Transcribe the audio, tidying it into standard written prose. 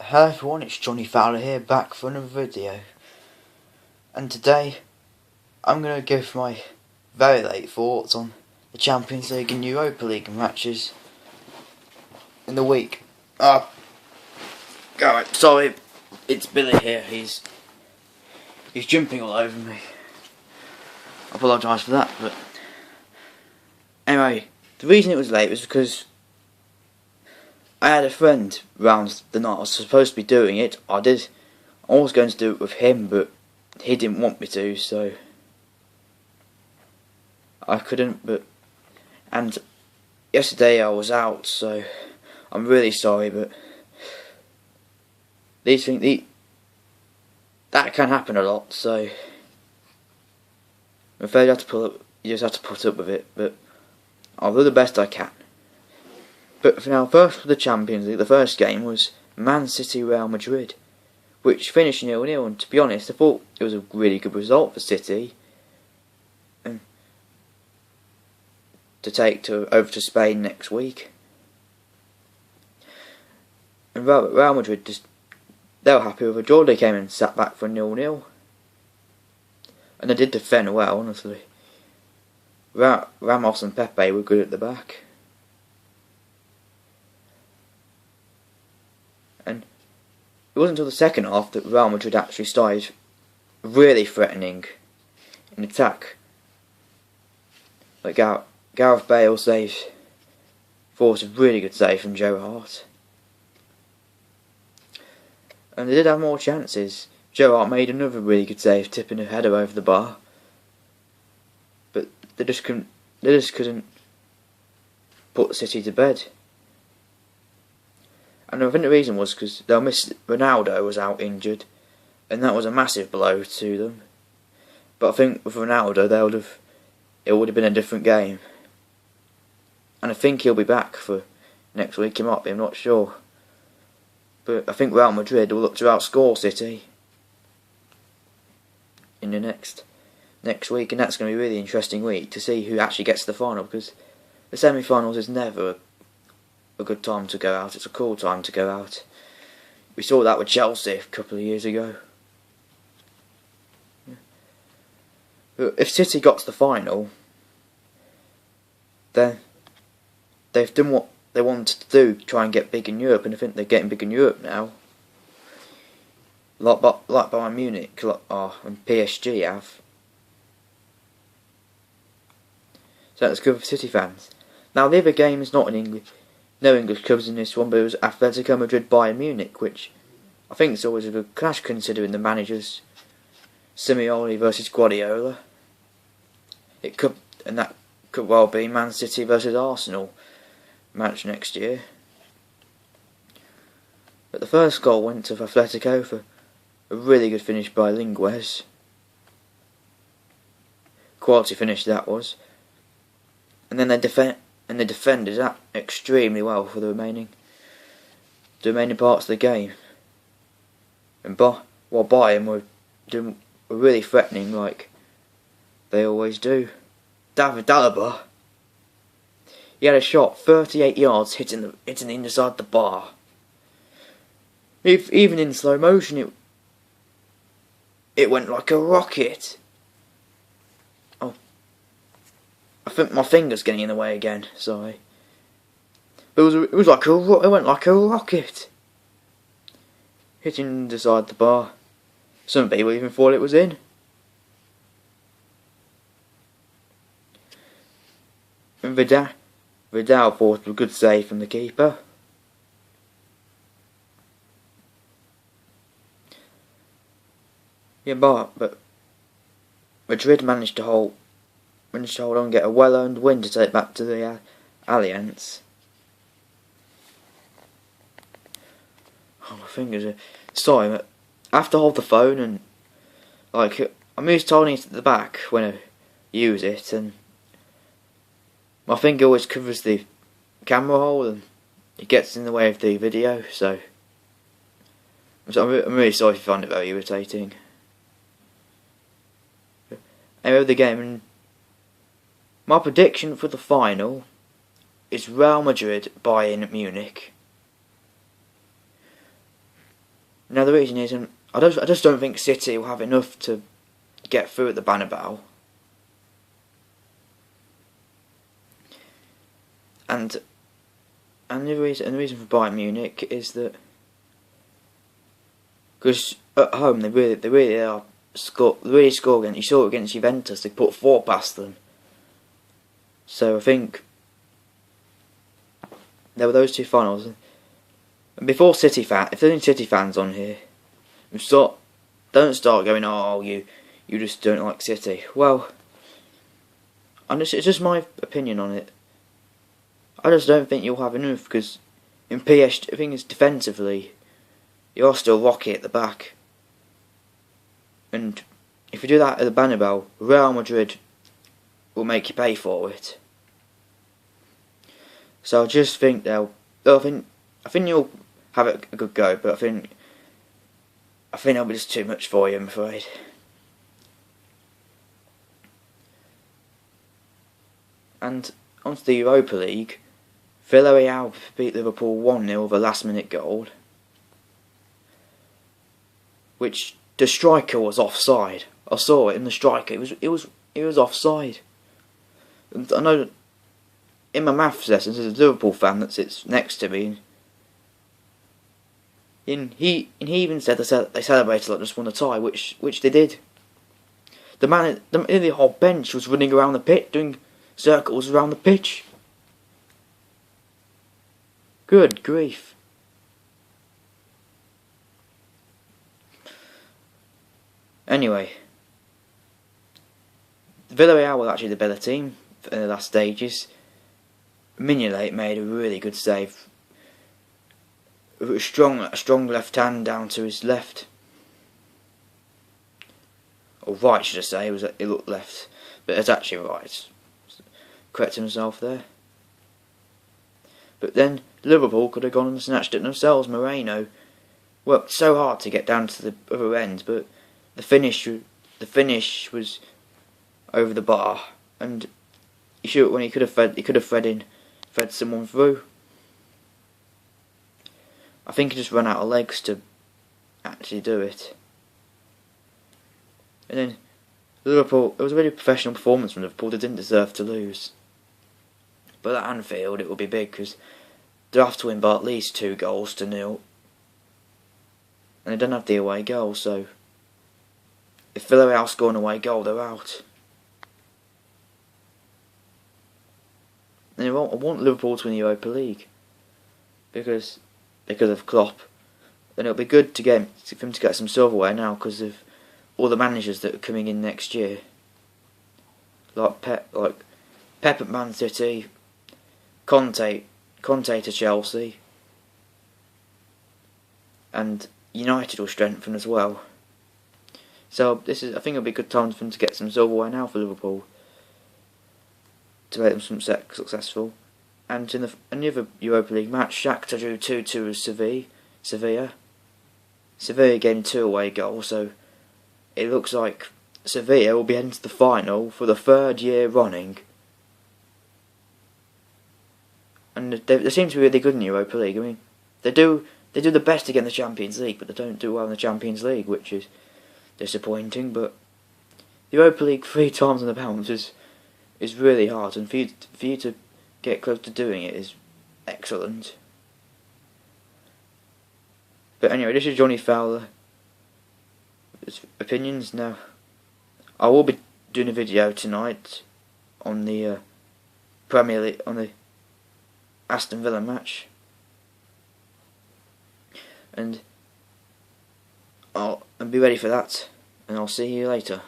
Hello everyone, it's Johnny Fowler here, back for another video. And today, I'm going to give my very late thoughts on the Champions League and Europa League matches in the week. Sorry, it's Billy here, he's jumping all over me. I apologise for that, but anyway, the reason it was late was because I had a friend round the night I was supposed to be doing it. I was going to do it with him, but he didn't want me to, so I couldn't. And yesterday I was out, so I'm really sorry, but these things, that can happen a lot, so I'm afraid you just have to put up with it, but I'll do the best I can. But for now, first for the Champions League, the first game was Man City Real Madrid, which finished 0-0, and to be honest, I thought it was a really good result for City and to take over to Spain next week. And Real Madrid, they were happy with a draw. They came and sat back for 0-0, and they did defend well, honestly. Ramos and Pepe were good at the back. And it wasn't until the second half that Real Madrid actually started really threatening in attack. Like Gareth Bale forced a really good save from Joe Hart. And they did have more chances. Joe Hart made another really good save, tipping a header over the bar. But they just couldn't put City to bed. And I think the reason was because they'll miss Ronaldo was out injured, and that was a massive blow to them. But I think with Ronaldo, it would have been a different game. And I think he'll be back for next week. He might be, I'm not sure. But I think Real Madrid will look to outscore City in the next week, and that's going to be a really interesting week to see who actually gets to the final, because the semi-finals is never a good time to go out. It's a cool time to go out. We saw that with Chelsea a couple of years ago. But if City got to the final, then they've done what they wanted to do, try and get big in Europe, and I think they're getting big in Europe now. Like Bayern Munich and PSG have. So that's good for City fans. Now the other game is not in English. No English clubs in this one, but it was Atletico Madrid Bayern Munich, which I think is always a good clash considering the managers Simeone versus Guardiola. That could well be Man City versus Arsenal match next year. But the first goal went to Atletico for a really good finish by Linguez. Quality finish that was. And then they defended that extremely well for the remaining parts of the game. And while Bayern were really threatening like they always do. David Alaba, he had a shot 38 yards hitting the inside the bar. Even in slow motion, it went like a rocket. I think my finger's getting in the way again. Sorry. But it went like a rocket, hitting inside the bar. Some people even thought it was in. And Vidal forced a good save from the keeper. Yeah, but Madrid managed to hold on and get a well-earned win to take back to the Allianz. Oh, my fingers are... Sorry, I have to hold the phone and... I'm used to holding it at the back when I use it, and my finger always covers the camera hole and it gets in the way of the video, so I'm really sorry if you find it very irritating. Anyway, the game, and my prediction for the final is Real Madrid Bayern Munich. Now the reason is, I just don't think City will have enough to get through at the Bernabeu. And the reason for Bayern Munich is that because at home they really are really score against. You saw it against Juventus. They put 4 past them. So I think there were those 2 finals. And before if there's any City fans on here, don't start going, oh, you just don't like City. Well, it's just my opinion on it. I just don't think you'll have enough, because in PSG, I think it's defensively, you're still rocky at the back. And if you do that at the Bernabeu, Real Madrid will make you pay for it. So I just think I think you'll have a good go, but I think it'll be just too much for you, I'm afraid. And onto the Europa League, Villarreal beat Liverpool 1-0 with a last-minute goal, which the striker was offside. I saw it in the striker. It was offside. And I know that in my maths lessons, there's a Liverpool fan that sits next to me, and he even said they celebrated like just won a tie, which they did. The whole bench was running around the pitch, doing circles around the pitch. Good grief. Anyway, Villarreal were actually the better team in the last stages. Mignolet made a really good save. A strong left hand down to his left. Or right, should I say. It looked left, but it's actually right. Correcting himself there. But then Liverpool could have gone and snatched it themselves. Moreno worked so hard to get down to the other end, but the finish was over the bar, and he could have fed someone through. I think he just ran out of legs to actually do it. And then Liverpool, it was a really professional performance from Liverpool. They didn't deserve to lose. But at Anfield it will be big, because they have to win by at least 2-0, and they don't have the away goal, so if Villarreal score an away goal, they're out. And I want Liverpool to win the Europa League, because of Klopp. And it'll be good for him to get some silverware now, because of all the managers that are coming in next year, like Pep at Man City, Conte to Chelsea, and United will strengthen as well. So I think it'll be a good time for them to get some silverware now for Liverpool, to make them successful. And in the other Europa League match, Shakhtar drew 2-2 with Sevilla. Sevilla gained 2 away goals, so it looks like Sevilla will be heading to the final for the 3rd year running. And they seem to be really good in the Europa League. I mean, they do the best to get in the Champions League, but they don't do well in the Champions League, which is disappointing. But the Europa League 3 times on the bounce is really hard, and for you to get close to doing it is excellent. But anyway, this is Johnny Fowler. His opinions now. I will be doing a video tonight on the Premier League, on the Aston Villa match, and I'll be ready for that, and I'll see you later.